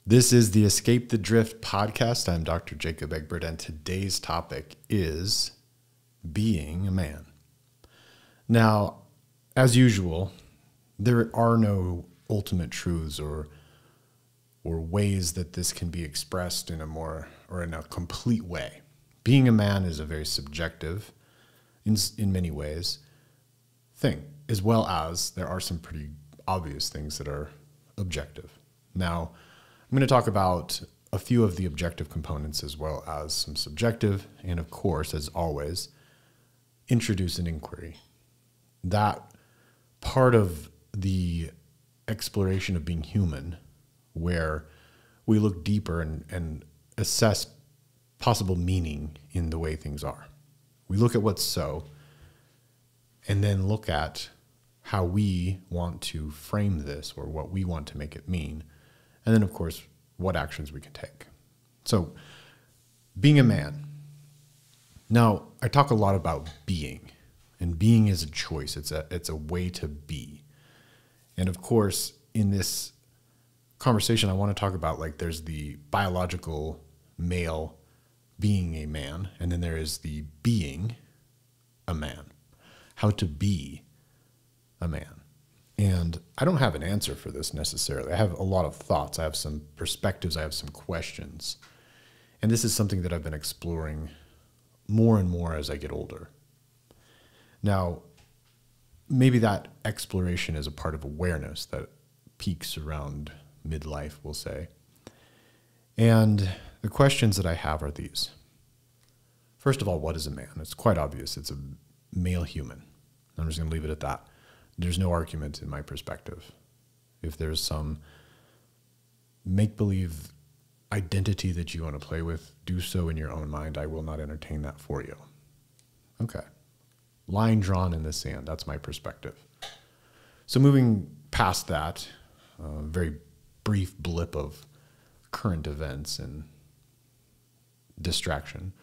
This is the Escape the Drift podcast. I'm Dr. Jacob Egbert, and today's topic is being a man. Now, as usual, there are no ultimate truths or ways that this can be expressed in a complete way. Being a man is a very subjective, in many ways, thing, as well as there are some pretty obvious things that are objective. Now, I'm going to talk about a few of the objective components as well as some subjective, and of course, as always, introduce an inquiry. That part of the exploration of being human, where we look deeper and assess possible meaning in the way things are. We look at what's so, and then look at how we want to frame this or what we want to make it mean. And then, of course, what actions we can take. So, being a man. Now, I talk a lot about being, and being is a choice. It's a way to be. And of course, in this conversation, I want to talk about, like, there's the biological male being a man, and then there is the being a man. How to be a man. And I don't have an answer for this necessarily. I have a lot of thoughts. I have some perspectives. I have some questions. And this is something that I've been exploring more and more as I get older. Now, maybe that exploration is a part of awareness that peaks around midlife, we'll say. And the questions that I have are these. First of all, what is a man? It's quite obvious. It's a male human. I'm just going to leave it at that. There's no argument in my perspective. If there's some make-believe identity that you want to play with, do so in your own mind. I will not entertain that for you. Okay. Line drawn in the sand. That's my perspective. So moving past that, very brief blip of current events and distraction.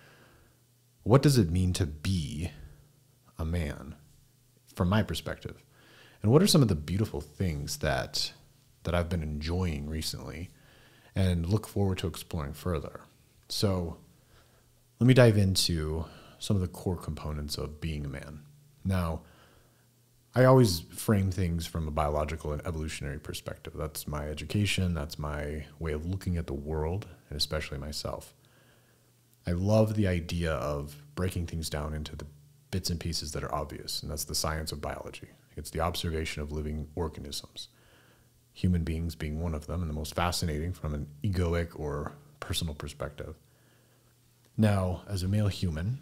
What does it mean to be a man from my perspective? And what are some of the beautiful things that I've been enjoying recently and look forward to exploring further? So let me dive into some of the core components of being a man. Now, I always frame things from a biological and evolutionary perspective. That's my education. That's my way of looking at the world, and especially myself. I love the idea of breaking things down into the bits and pieces that are obvious, and that's the science of biology. It's the observation of living organisms, human beings being one of them, and the most fascinating from an egoic or personal perspective. Now, as a male human,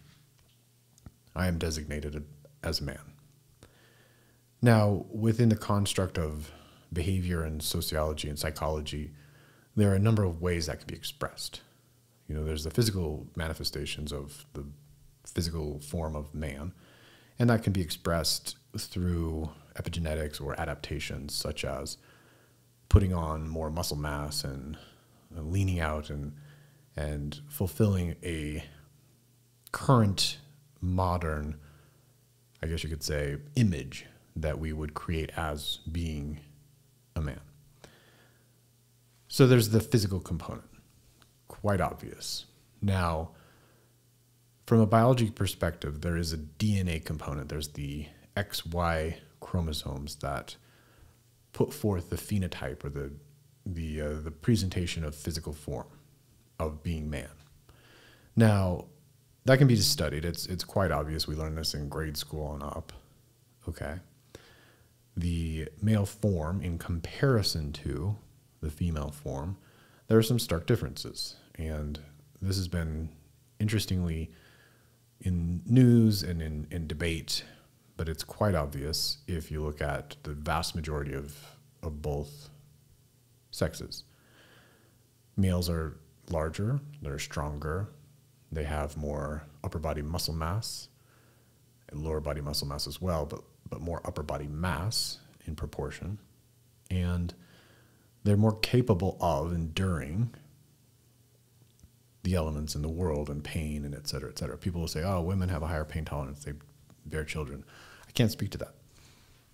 I am designated as a man. Now, within the construct of behavior and sociology and psychology, there are a number of ways that can be expressed. You know, there's the physical manifestations of the physical form of man, and that can be expressed through epigenetics or adaptations, such as putting on more muscle mass and leaning out and fulfilling a current modern, I guess you could say, image that we would create as being a man. So there's the physical component, quite obvious. Now, from a biology perspective, there is a DNA component. There's the XY chromosomes that put forth the phenotype or the presentation of physical form of being man. Now, that can be studied. It's quite obvious. We learned this in grade school and up. Okay. The male form in comparison to the female form, there are some stark differences. And this has been interestingly in news and in debate, but it's quite obvious if you look at the vast majority of both sexes. Males are larger, they're stronger, they have more upper body muscle mass and lower body muscle mass as well, but more upper body mass in proportion. And they're more capable of enduring the elements in the world and pain and et cetera, et cetera. People will say, oh, women have a higher pain tolerance. They bear children. I can't speak to that.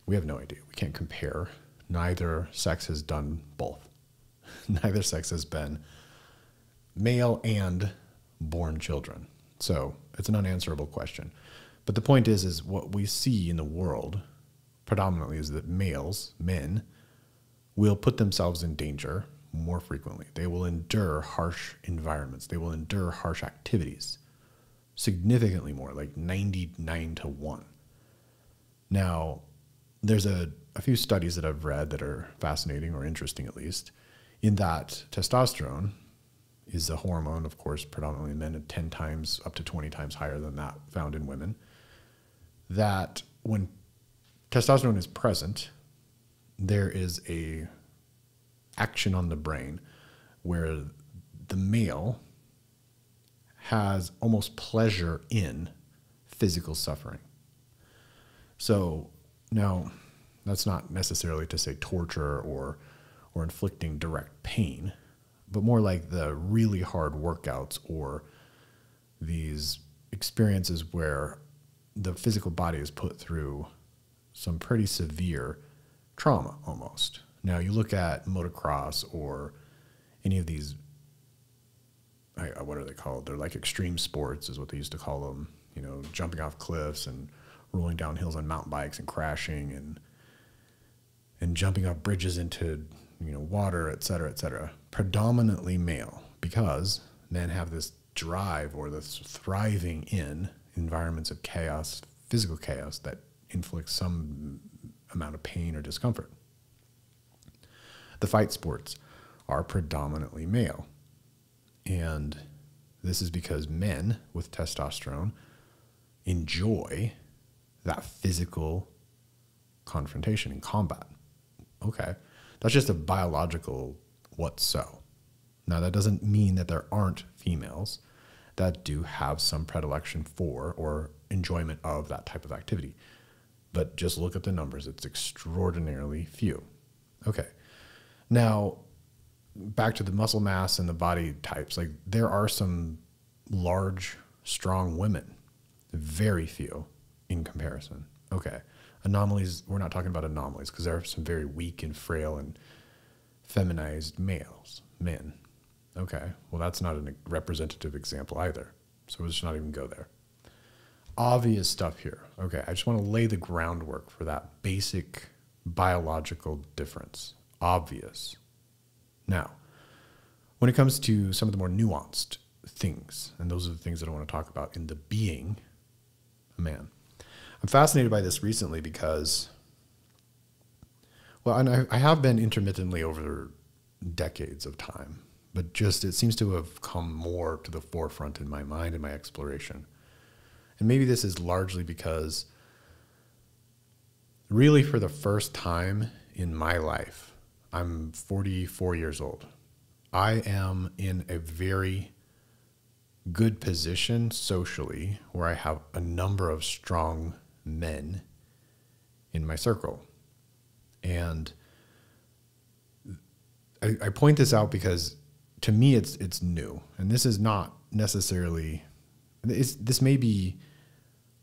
We have no idea. We can't compare. Neither sex has done both. Neither sex has been male and born children. So it's an unanswerable question. But the point is what we see in the world predominantly is that males, men, will put themselves in danger more frequently. They will endure harsh environments. They will endure harsh activities significantly more, like 99-1. Now, there's a few studies that I've read that are fascinating, or interesting at least, in that testosterone is a hormone, of course, predominantly in men, at 10 times up to 20 times higher than that found in women, that when testosterone is present, there is a action on the brain where the male has almost pleasure in physical suffering. So now, that's not necessarily to say torture or inflicting direct pain, but more like the really hard workouts or these experiences where the physical body is put through some pretty severe trauma almost. Now, you look at motocross or any of these, what are they called? They're like extreme sports is what they used to call them, you know, jumping off cliffs and rolling down hills on mountain bikes and crashing and jumping off bridges into, you know, water, et cetera, predominantly male, because men have this drive or this thriving in environments of chaos, physical chaos that inflicts some amount of pain or discomfort. The fight sports are predominantly male. And this is because men with testosterone enjoy that physical confrontation and combat. Okay, that's just a biological what so. Now, that doesn't mean that there aren't females that do have some predilection for or enjoyment of that type of activity. But just look at the numbers. It's extraordinarily few. Okay. Now, back to the muscle mass and the body types. Like, there are some large, strong women. Very few in comparison. Okay. Anomalies, we're not talking about anomalies because there are some very weak and frail and feminized men. Okay. Well, that's not a representative example either. So let's not even go there. Obvious stuff here. Okay. I just want to lay the groundwork for that basic biological difference. Obvious. Now, when it comes to some of the more nuanced things, and those are the things that I want to talk about in the being a man. I'm fascinated by this recently because, well, and I have been intermittently over decades of time, but just it seems to have come more to the forefront in my mind and my exploration. And maybe this is largely because really for the first time in my life, I'm 44 years old. I am in a very good position socially where I have a number of strong men in my circle. And I point this out because to me it's new. And this is not necessarily, this may be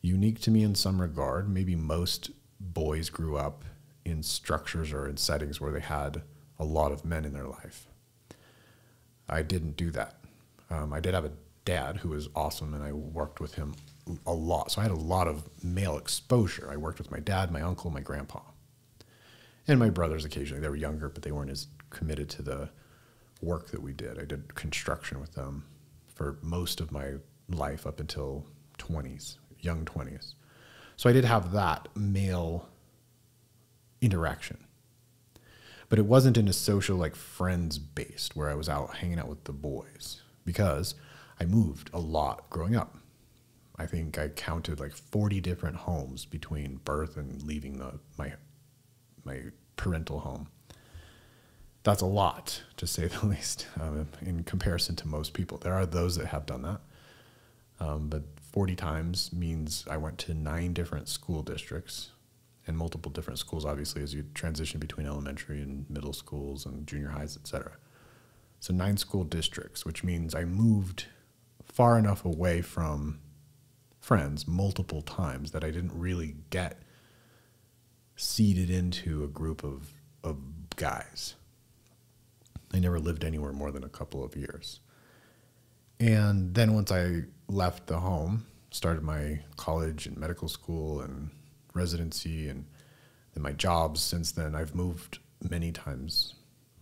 unique to me in some regard. Maybe most boys grew up in structures or in settings where they had a lot of men in their life. I didn't do that. I did have a dad who was awesome, and I worked with him a lot. So I had a lot of male exposure. I worked with my dad, my uncle, my grandpa, and my brothers occasionally. They were younger, but they weren't as committed to the work that we did. I did construction with them for most of my life up until 20s, young 20s. So I did have that male interaction. But it wasn't in a social, like, friends based where I was out hanging out with the boys, because I moved a lot growing up. I think I counted like 40 different homes between birth and leaving my parental home. That's a lot, to say the least, in comparison to most people. There are those that have done that. But 40 times means I went to 9 different school districts and multiple different schools, obviously, as you transition between elementary and middle schools and junior highs, et cetera. So 9 school districts, which means I moved far enough away from friends multiple times that I didn't really get seeded into a group of guys. I never lived anywhere more than a couple of years. And then once I left the home, started my college and medical school and residency and then my jobs since then, I've moved many times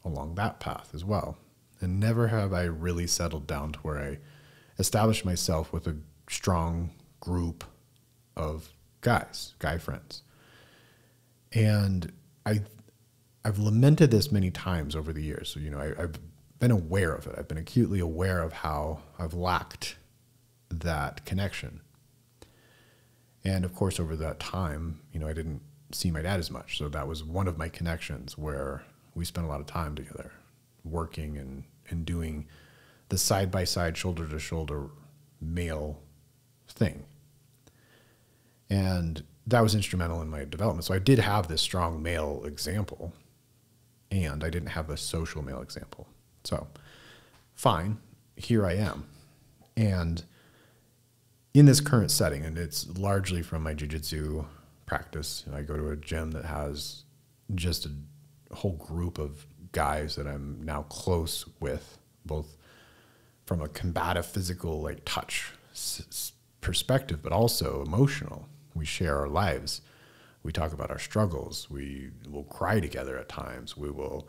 along that path as well. And never have I really settled down to where I established myself with a strong group of guys, guy friends. And I've lamented this many times over the years. So, I've been aware of it. I've been acutely aware of how I've lacked that connection. And of course, over that time, I didn't see my dad as much. So that was one of my connections where we spent a lot of time together working and doing the side-by-side, shoulder-to-shoulder male thing. And that was instrumental in my development. So I did have this strong male example, and I didn't have a social male example. So fine, here I am. And in this current setting, and it's largely from my jiu-jitsu practice, I go to a gym that has just a whole group of guys that I'm now close with, both from a combative physical like touch perspective, but also emotional. We share our lives. We talk about our struggles. We will cry together at times. We will,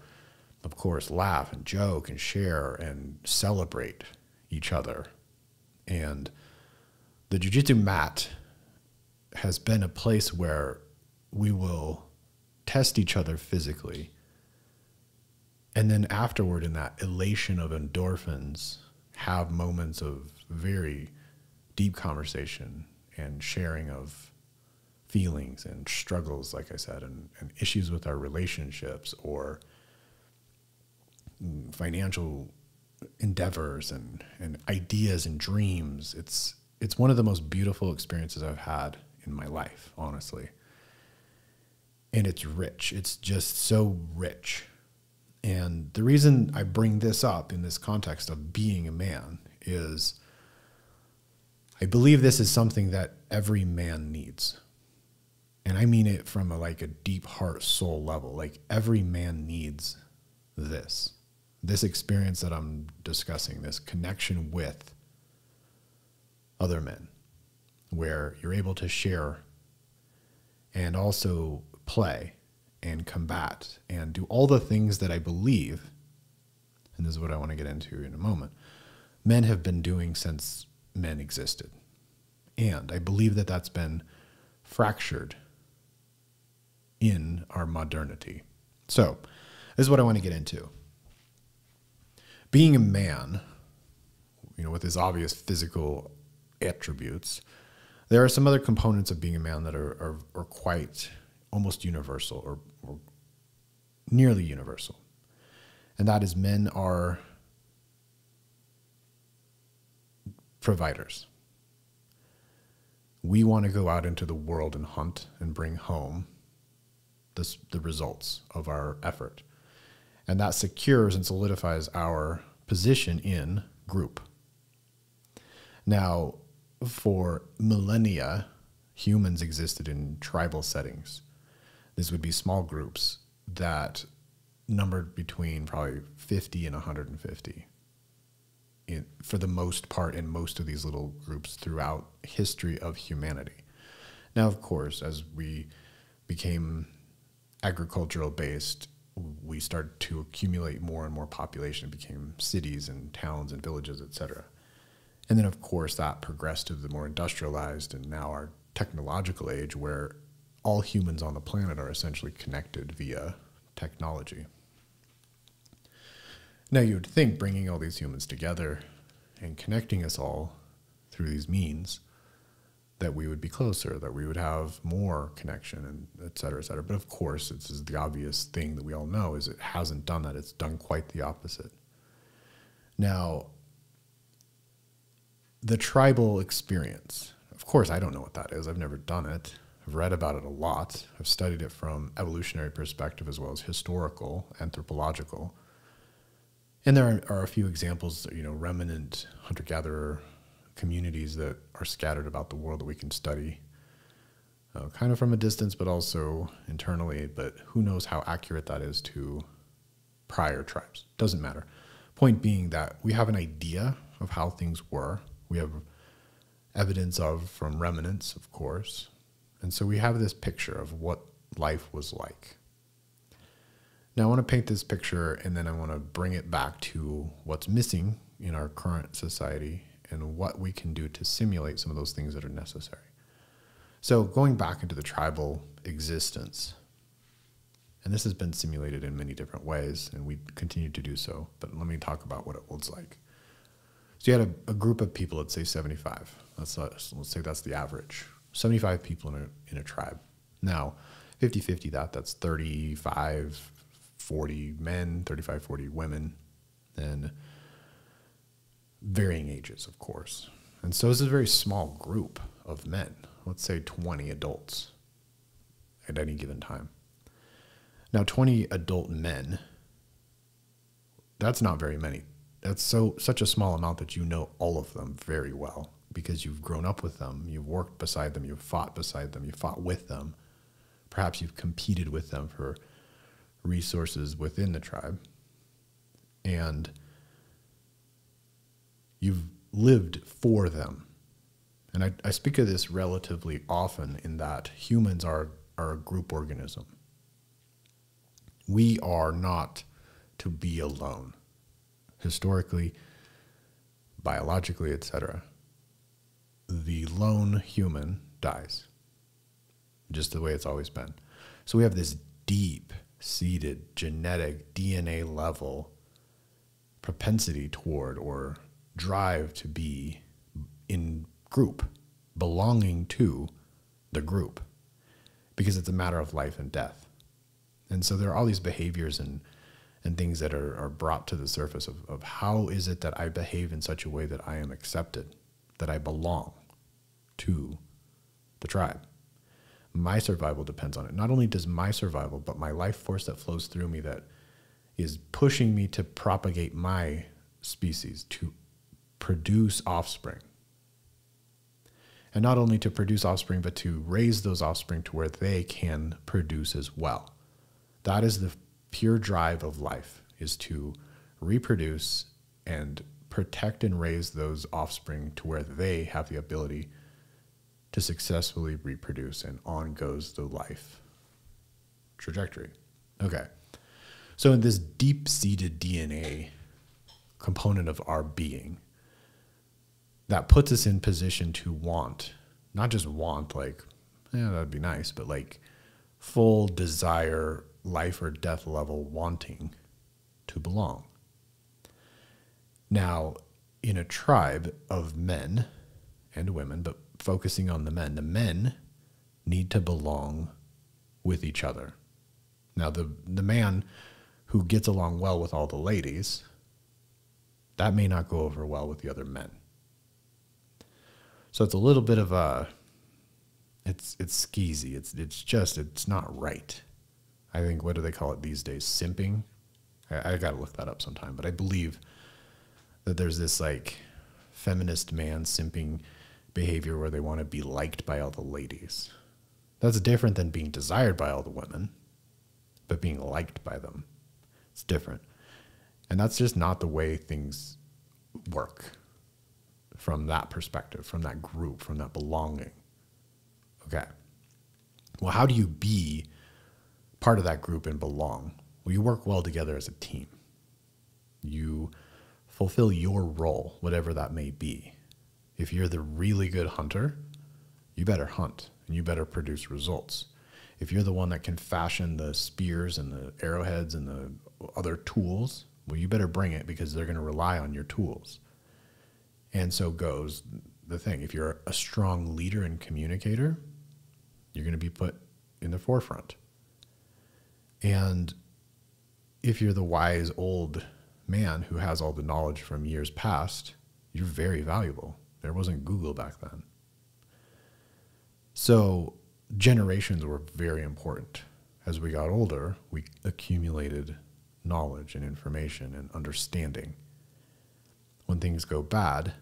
of course, laugh and joke and share and celebrate each other. And the jiu-jitsu mat has been a place where we will test each other physically. And then afterward, in that elation of endorphins, have moments of very deep conversation and sharing of feelings and struggles, like I said, and issues with our relationships or financial endeavors and ideas and dreams. It's one of the most beautiful experiences I've had in my life, honestly. And it's rich. It's just so rich. And the reason I bring this up in this context of being a man is I believe this is something that every man needs. And I mean it from a deep heart soul level. Like every man needs this experience that I'm discussing, this connection with other men, where you're able to share and also play and combat and do all the things that I believe, and this is what I want to get into in a moment, men have been doing since men existed. And I believe that that's been fractured in our modernity. So this is what I want to get into. Being a man, with his obvious physical attributes, there are some other components of being a man that are quite almost universal or nearly universal. And that is men are providers. We want to go out into the world and hunt and bring home the results of our effort. And that secures and solidifies our position in group. Now, for millennia, humans existed in tribal settings. This would be small groups that numbered between probably 50 and 150 for the most part in most of these little groups throughout history of humanity. Now, of course, as we became agricultural based, we started to accumulate more and more population. It became cities and towns and villages, etc. And then, of course, that progressed to the more industrialized and now our technological age where all humans on the planet are essentially connected via technology. Now, you would think bringing all these humans together and connecting us all through these means that we would be closer, that we would have more connection, and et cetera, et cetera. But of course, this is the obvious thing that we all know is it hasn't done that. It's done quite the opposite. Now, the tribal experience, of course, I don't know what that is. I've never done it. I've read about it a lot. I've studied it from evolutionary perspective as well as historical, anthropological. And there are a few examples, remnant hunter-gatherer communities that are scattered about the world that we can study, kind of from a distance, but also internally. But who knows how accurate that is to prior tribes. Doesn't matter. Point being that we have an idea of how things were. We have evidence of from remnants, of course. And so we have this picture of what life was like. Now I want to paint this picture, and then I want to bring it back to what's missing in our current society and what we can do to simulate some of those things that are necessary. So going back into the tribal existence, and this has been simulated in many different ways, and we continue to do so, but let me talk about what it was like. So you had a group of people, let's say 75. Let's say that's the average. 75 people in a tribe. Now, 50-50 that's 35, 40 men, 35, 40 women, and varying ages, of course. And so this is a very small group of men, let's say 20 adults at any given time. Now, 20 adult men, that's not very many. That's such a small amount that you know all of them very well because you've grown up with them, you've worked beside them, you've fought beside them, you've fought with them. Perhaps you've competed with them for resources within the tribe. And you've lived for them. And I speak of this relatively often in that humans are a group organism. We are not to be alone. Historically, biologically, etc. The lone human dies. Just the way it's always been. So we have this deep-seated genetic DNA level propensity toward or drive to be in group, belonging to the group, because it's a matter of life and death. And so there are all these behaviors and things that are brought to the surface of how is it that I behave in such a way that I am accepted, that I belong to the tribe. My survival depends on it. Not only does my survival, but my life force that flows through me that is pushing me to propagate my species, to produce offspring. And not only to produce offspring, but to raise those offspring to where they can produce as well. That is the pure drive of life, is to reproduce and protect and raise those offspring to where they have the ability to successfully reproduce, and on goes the life trajectory. Okay. So in this deep-seated DNA component of our being, that puts us in position to want, not just want like, yeah, that'd be nice, but like full desire, life or death level wanting to belong. Now, in a tribe of men and women, but focusing on the men need to belong with each other. Now, the man who gets along well with all the ladies, that may not go over well with the other men. So it's a little bit of a, it's skeezy. It's not right. I think, what do they call it these days? Simping? I got to look that up sometime, but I believe that there's this like feminist man simping behavior where they want to be liked by all the ladies. That's different than being desired by all the women, but being liked by them. It's different. And that's just not the way things work from that perspective, from that group, from that belonging. Okay. Well, how do you be part of that group and belong? Well, you work well together as a team. You fulfill your role, whatever that may be. If you're the really good hunter, you better hunt and you better produce results. If you're the one that can fashion the spears and the arrowheads and the other tools, well, you better bring it because they're going to rely on your tools. And so goes the thing. If you're a strong leader and communicator, you're going to be put in the forefront. And if you're the wise old man who has all the knowledge from years past, you're very valuable. There wasn't Google back then. So generations were very important. As we got older, we accumulated knowledge and information and understanding. When things go bad,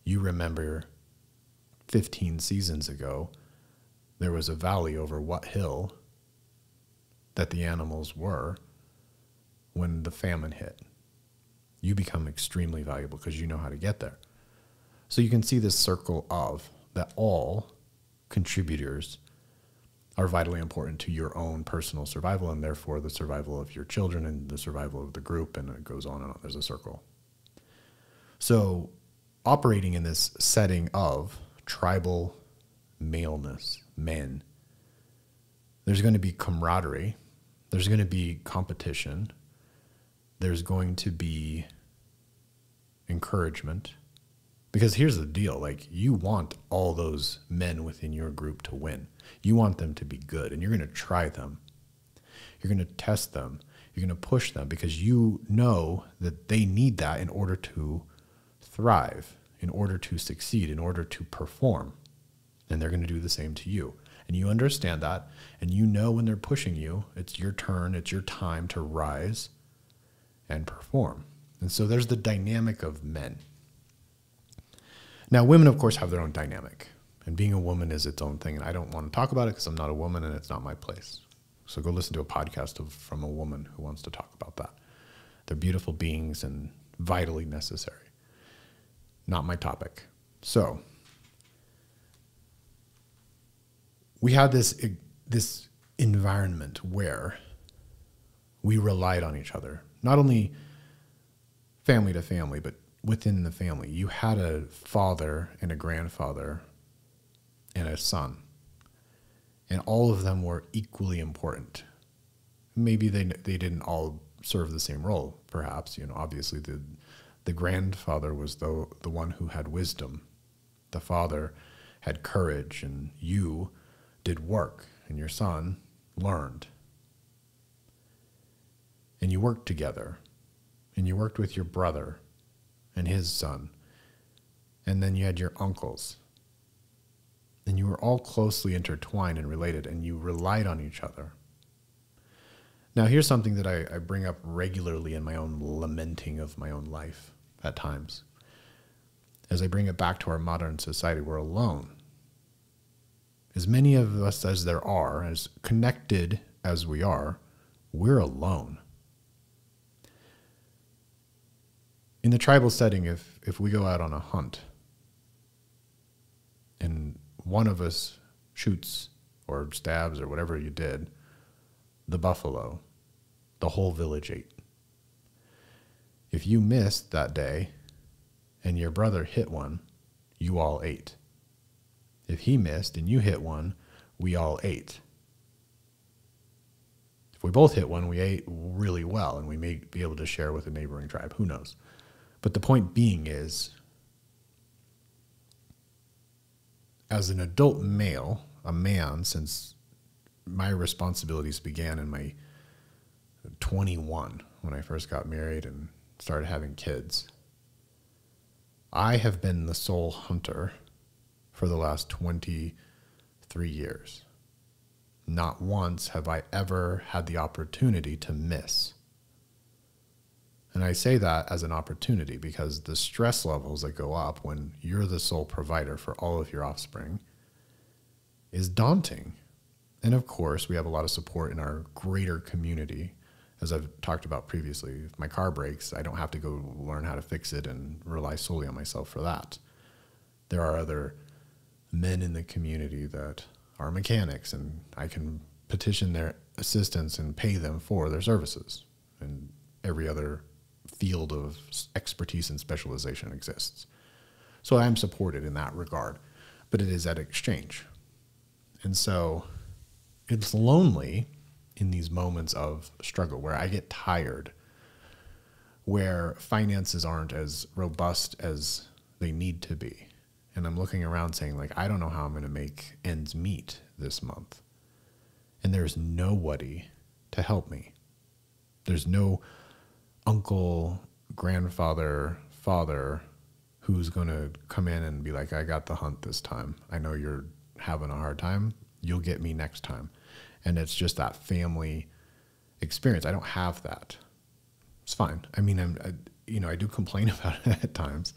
you remember 15 seasons ago, there was a valley over what hill that the animals were when the famine hit. You become extremely valuable because you know how to get there. So you can see this circle of that all contributors are vitally important to your own personal survival and therefore the survival of your children and the survival of the group, and it goes on and on. There's a circle. So operating in this setting of tribal maleness, men, there's going to be camaraderie, there's going to be competition, there's going to be encouragement. Because here's the deal, like, you want all those men within your group to win. You want them to be good, and you're going to try them. You're going to test them. You're going to push them because you know that they need that in order to thrive, in order to succeed, in order to perform. And they're going to do the same to you. And you understand that, and you know when they're pushing you, it's your turn, it's your time to rise and perform. And so there's the dynamic of men. Now, women, of course, have their own dynamic, and being a woman is its own thing, and I don't want to talk about it because I'm not a woman and it's not my place. So go listen to a podcast from a woman who wants to talk about that. They're beautiful beings and vitally necessary. Not my topic. So we had this environment where we relied on each other, not only family to family, but within the family. You had a father and a grandfather and a son, and all of them were equally important. Maybe they didn't all serve the same role, perhaps. Obviously the grandfather was the one who had wisdom. The father had courage, and you did work, and your son learned. And you worked together, and you worked with your brother and his son, and then you had your uncles, and you were all closely intertwined and related, and you relied on each other. Now, here's something that I bring up regularly in my own lamenting of my own life at times. As I bring it back to our modern society, we're alone. As many of us as there are, as connected as we are, we're alone. In the tribal setting, if we go out on a hunt and one of us shoots or stabs or whatever you did, the buffalo, the whole village ate. If you missed that day and your brother hit one, you all ate. If he missed and you hit one, we all ate. If we both hit one, we ate really well, and we may be able to share with a neighboring tribe. Who knows? But the point being is, as an adult male, a man, since my responsibilities began in my 21 when I first got married and started having kids, I have been the sole hunter for the last 23 years. Not once have I ever had the opportunity to miss. And I say that as an opportunity because the stress levels that go up when you're the sole provider for all of your offspring is daunting. And of course, we have a lot of support in our greater community. As I've talked about previously, if my car breaks, I don't have to go learn how to fix it and rely solely on myself for that. There are other men in the community that are mechanics, and I can petition their assistance and pay them for their services. And every other field of expertise and specialization exists. So I'm supported in that regard, but it is at exchange. And so it's lonely in these moments of struggle where I get tired, where finances aren't as robust as they need to be. And I'm looking around saying, like, I don't know how I'm going to make ends meet this month. And there's nobody to help me. There's no uncle, grandfather, father who's going to come in and be like, I got the hunt this time. I know you're having a hard time. You'll get me next time. And it's just that family experience. I don't have that. It's fine. I mean, I do complain about it at times.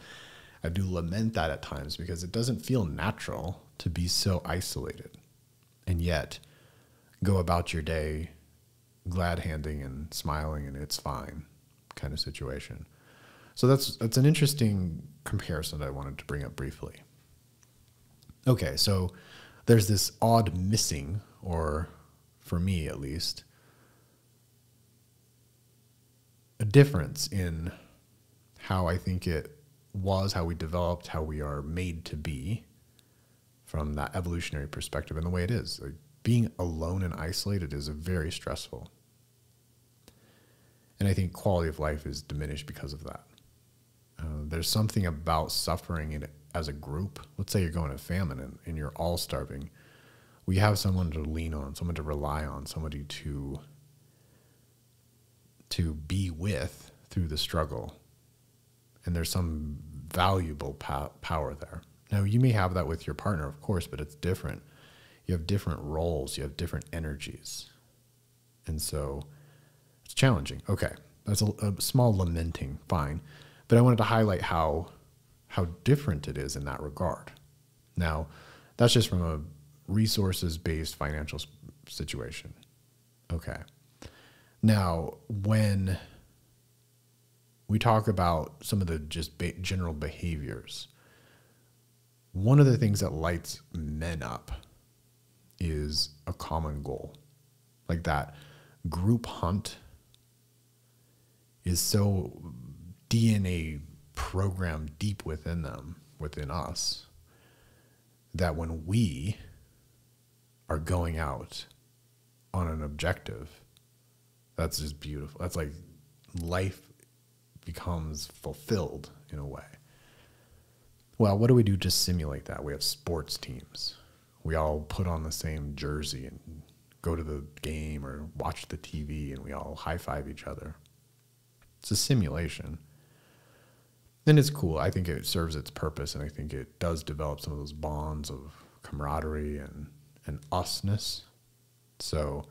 I do lament that at times because it doesn't feel natural to be so isolated and yet go about your day glad handing and smiling and it's fine kind of situation. So that's an interesting comparison that I wanted to bring up briefly. Okay, so there's this odd missing, or for me at least, a difference in how I think it was, how we developed, how we are made to be from that evolutionary perspective and the way it is. Like, being alone and isolated is very stressful. And I think quality of life is diminished because of that. There's something about suffering in, as a group. Let's say you're going to famine and you're all starving. We have someone to lean on, someone to rely on, somebody to be with through the struggle. And there's some valuable power there. Now, you may have that with your partner, of course, but it's different. You have different roles. You have different energies. And so it's challenging. Okay, that's a small lamenting, fine. But I wanted to highlight how different it is in that regard. Now, that's just from a resources-based financial situation. Okay. Now, when we talk about some of the just general behaviors, one of the things that lights men up is a common goal. Like, that group hunt is so DNA programmed deep within them, within us, that when we are going out on an objective, that's just beautiful. That's like life becomes fulfilled in a way. Well, what do we do to simulate that? We have sports teams. We all put on the same jersey and go to the game or watch the TV, and we all high-five each other. It's a simulation. And it's cool. I think it serves its purpose, and I think it does develop some of those bonds of camaraderie and usness. So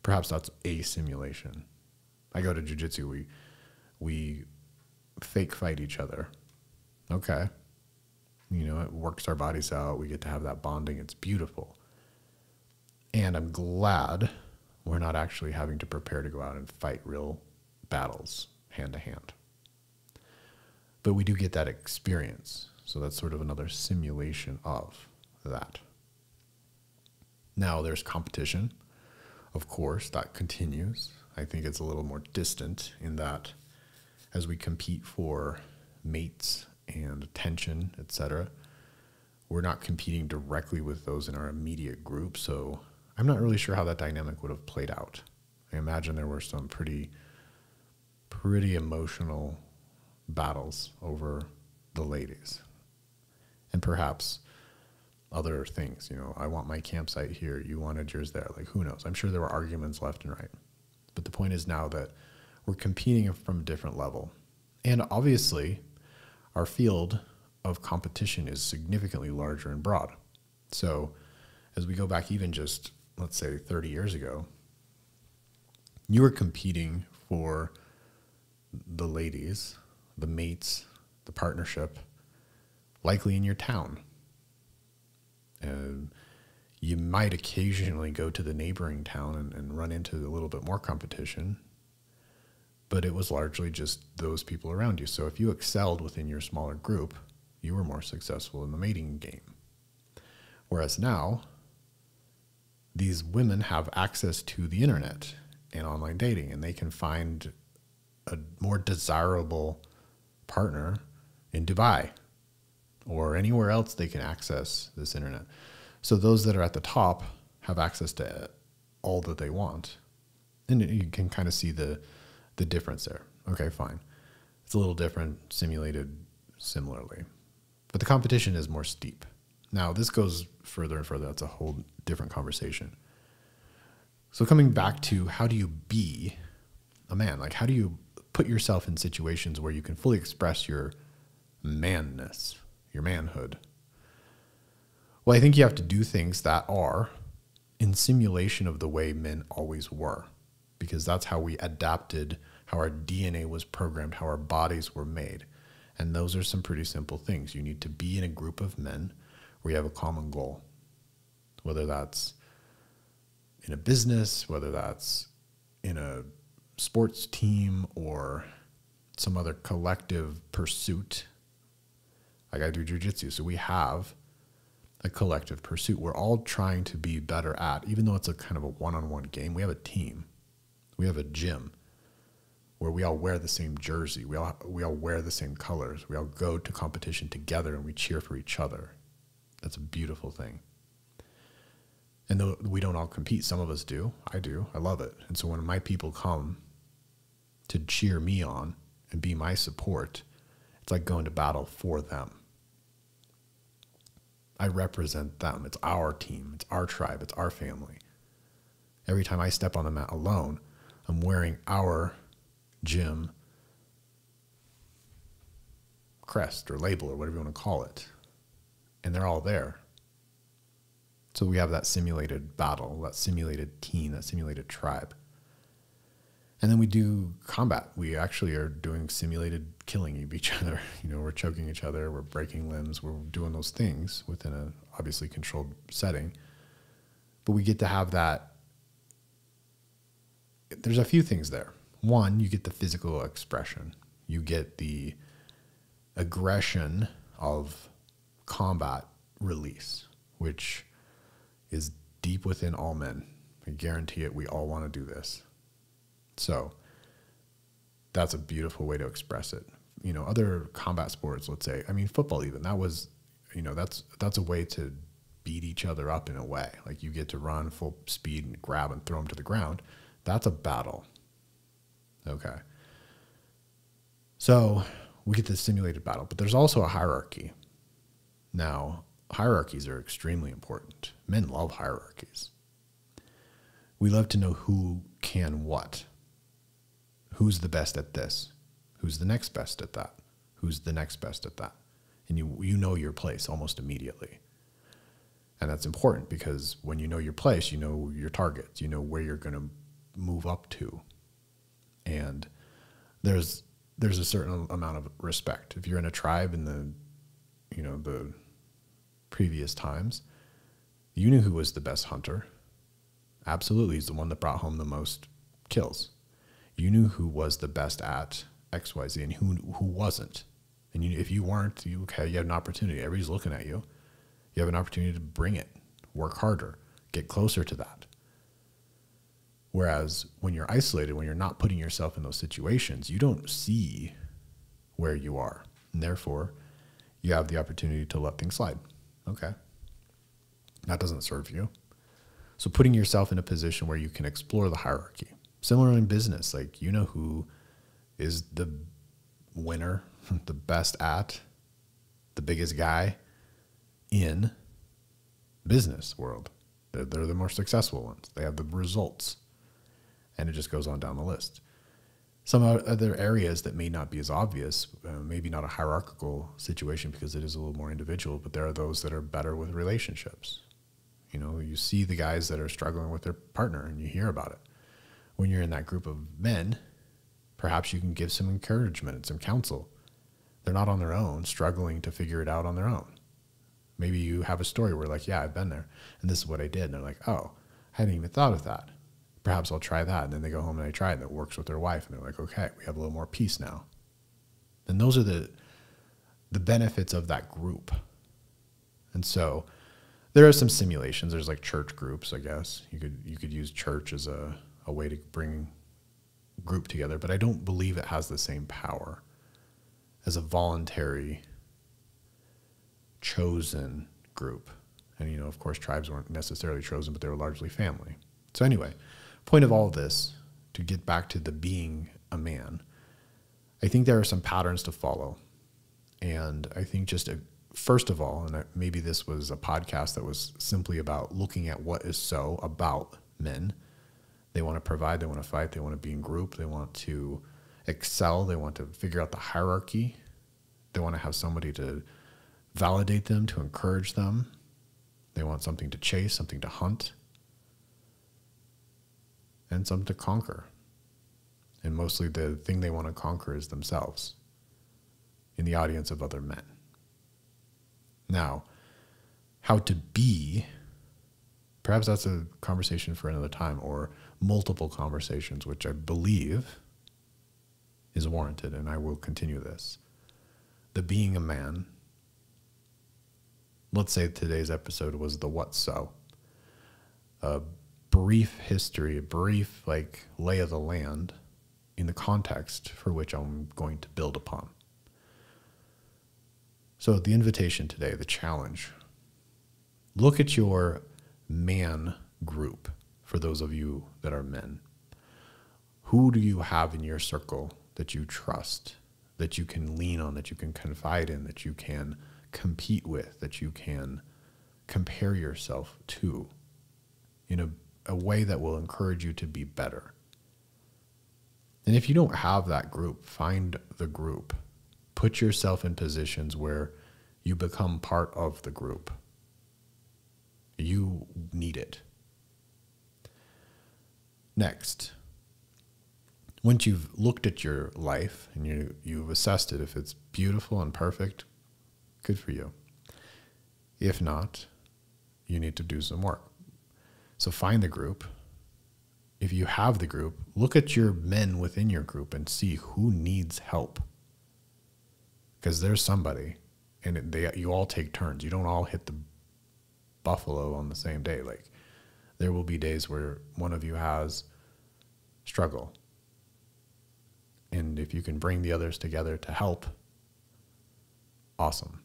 perhaps that's a simulation. I go to jiu-jitsu, we fake fight each other. Okay. You know, it works our bodies out. We get to have that bonding. It's beautiful. And I'm glad we're not actually having to prepare to go out and fight real battles hand to hand. But we do get that experience. So that's sort of another simulation of that. Now there's competition. Of course, that continues. I think it's a little more distant in that as we compete for mates and attention, etc., we're not competing directly with those in our immediate group. So I'm not really sure how that dynamic would have played out. I imagine there were some pretty emotional battles over the ladies, and perhaps other things. You know, I want my campsite here, you wanted yours there. Like, who knows? I'm sure there were arguments left and right. But the point is now that we're competing from a different level. And obviously, our field of competition is significantly larger and broad. So as we go back even just, let's say, 30 years ago, you were competing for the ladies, the mates, the partnership, likely in your town. And you might occasionally go to the neighboring town and run into a little bit more competition, but it was largely just those people around you. So if you excelled within your smaller group, you were more successful in the mating game. Whereas now, these women have access to the internet and online dating, and they can find a more desirable partner in Dubai or anywhere else they can access this internet. So those that are at the top have access to all that they want. And you can kind of see the difference there. Okay, fine. It's a little different, simulated similarly. But the competition is more steep. Now, this goes further and further. That's a whole different conversation. So coming back to, how do you be a man? Like, how do you put yourself in situations where you can fully express your manness, your manhood? Well, I think you have to do things that are in simulation of the way men always were, because that's how we adapted, how our DNA was programmed, how our bodies were made. And those are some pretty simple things. You need to be in a group of men where you have a common goal, whether that's in a business, whether that's in a sports team or some other collective pursuit. Like I do jujitsu, so we have a collective pursuit. We're all trying to be better at, even though it's a kind of a one-on-one game, we have a team. We have a gym where we all wear the same jersey. We all wear the same colors. We all go to competition together and we cheer for each other. That's a beautiful thing. And though we don't all compete, some of us do. I do. I love it. And so when my people come to cheer me on and be my support, it's like going to battle for them. I represent them. It's our team. It's our tribe. It's our family. Every time I step on the mat alone, I'm wearing our gym crest or label or whatever you want to call it. And they're all there. So we have that simulated battle, that simulated team, that simulated tribe. And then we do combat. We actually are doing simulated killing of each other. You know, we're choking each other, we're breaking limbs, we're doing those things within a obviously controlled setting. But we get to have that. There's a few things there. One, you get the physical expression. You get the aggression of combat release, which is deep within all men. I guarantee it. We all want to do this. So that's a beautiful way to express it. You know, other combat sports, let's say, I mean, football even, that was, you know, that's a way to beat each other up in a way. Like you get to run full speed and grab and throw them to the ground. That's a battle. Okay. So we get this simulated battle, but there's also a hierarchy. Now, hierarchies are extremely important. Men love hierarchies. We love to know who can what. Who's the best at this? Who's the next best at that? Who's the next best at that? And you know your place almost immediately. And that's important because when you know your place, you know your targets, you know where you're going to move up to. And there's a certain amount of respect. If you're in a tribe in the previous times, you knew who was the best hunter. Absolutely, he's the one that brought home the most kills. You knew who was the best at XYZ and who wasn't. And if you weren't, you had an opportunity. Everybody's looking at you. You have an opportunity to bring it, work harder, get closer to that. Whereas when you're isolated, when you're not putting yourself in those situations, you don't see where you are. And therefore, you have the opportunity to let things slide. Okay. That doesn't serve you. So putting yourself in a position where you can explore the hierarchy. Similar in business, like you know who is the winner, the best at, the biggest guy in business world. They're the more successful ones. They have the results. And it just goes on down the list. Some other areas that may not be as obvious, maybe not a hierarchical situation because it is a little more individual, but there are those that are better with relationships. You know, you see the guys that are struggling with their partner and you hear about it. When you're in that group of men, perhaps you can give some encouragement and some counsel. They're not on their own, struggling to figure it out on their own. Maybe you have a story where like, yeah, I've been there and this is what I did. And they're like, oh, I hadn't even thought of that. Perhaps I'll try that. And then they go home and they try it and it works with their wife. And they're like, okay, we have a little more peace now. And those are the benefits of that group. And so there are some simulations. There's like church groups, I guess. You could use church as a way to bring group together, but I don't believe it has the same power as a voluntary chosen group. And, you know, of course, tribes weren't necessarily chosen, but they were largely family. So anyway, point of all of this, to get back to the being a man, I think there are some patterns to follow. And I think first of all, and maybe this was a podcast that was simply about looking at what is so about men. They want to provide, they want to fight, they want to be in group, they want to excel, they want to figure out the hierarchy. They want to have somebody to validate them, to encourage them. They want something to chase, something to hunt, and something to conquer. And mostly the thing they want to conquer is themselves in the audience of other men. Now, how to be, perhaps that's a conversation for another time, or multiple conversations, which I believe is warranted, and I will continue this. The being a man. Let's say today's episode was the what so. A brief history, a brief lay of the land in the context for which I'm going to build upon. So the invitation today, the challenge, look at your man group for those of you that are men. Who do you have in your circle that you trust, that you can lean on, that you can confide in, that you can compete with, that you can compare yourself to in a way that will encourage you to be better? And if you don't have that group, find the group. Put yourself in positions where you become part of the group. You need it. Next, once you've looked at your life and you've assessed it, if it's beautiful and perfect, good for you. If not, you need to do some work. So find the group. If you have the group, look at your men within your group and see who needs help. Because there's somebody, and you all take turns. You don't all hit the buffalo on the same day. There will be days where one of you has struggle. And if you can bring the others together to help, awesome.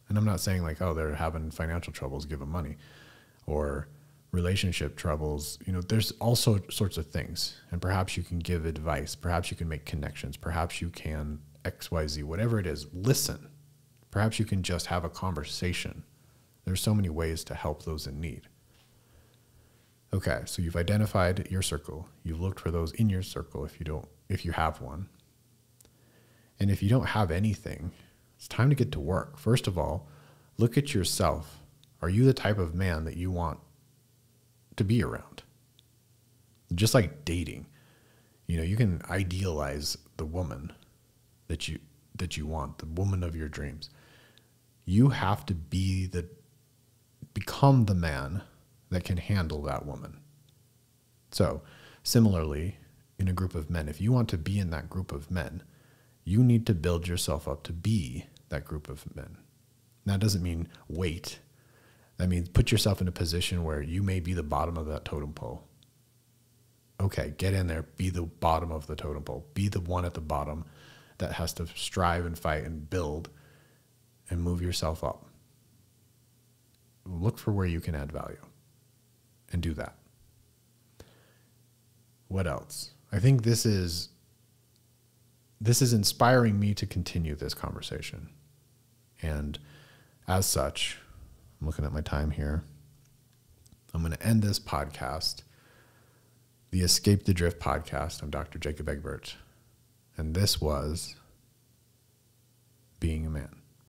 And I'm not saying they're having financial troubles, give them money, or relationship troubles. There's also sorts of things. And perhaps you can give advice. Perhaps you can make connections. Perhaps you can XYZ, whatever it is, listen. Perhaps you can just have a conversation. There's so many ways to help those in need. Okay, so you've identified your circle. You've looked for those in your circle if you have one. And if you don't have anything, it's time to get to work. First of all, look at yourself. Are you the type of man that you want to be around? Just like dating, you can idealize the woman that you want, the woman of your dreams. You have to become the man that can handle that woman. So similarly, in a group of men, if you want to be in that group of men, you need to build yourself up to be that group of men. That doesn't mean wait. That means put yourself in a position where you may be the bottom of that totem pole. Okay, get in there, be the bottom of the totem pole. Be the one at the bottom that has to strive and fight and build and move yourself up. Look for where you can add value and do that. What else? I think this is inspiring me to continue this conversation. And as such, I'm looking at my time here. I'm going to end this podcast, the Escape the Drift podcast. I'm Dr. Jacob Egbert. And this was Being a Man.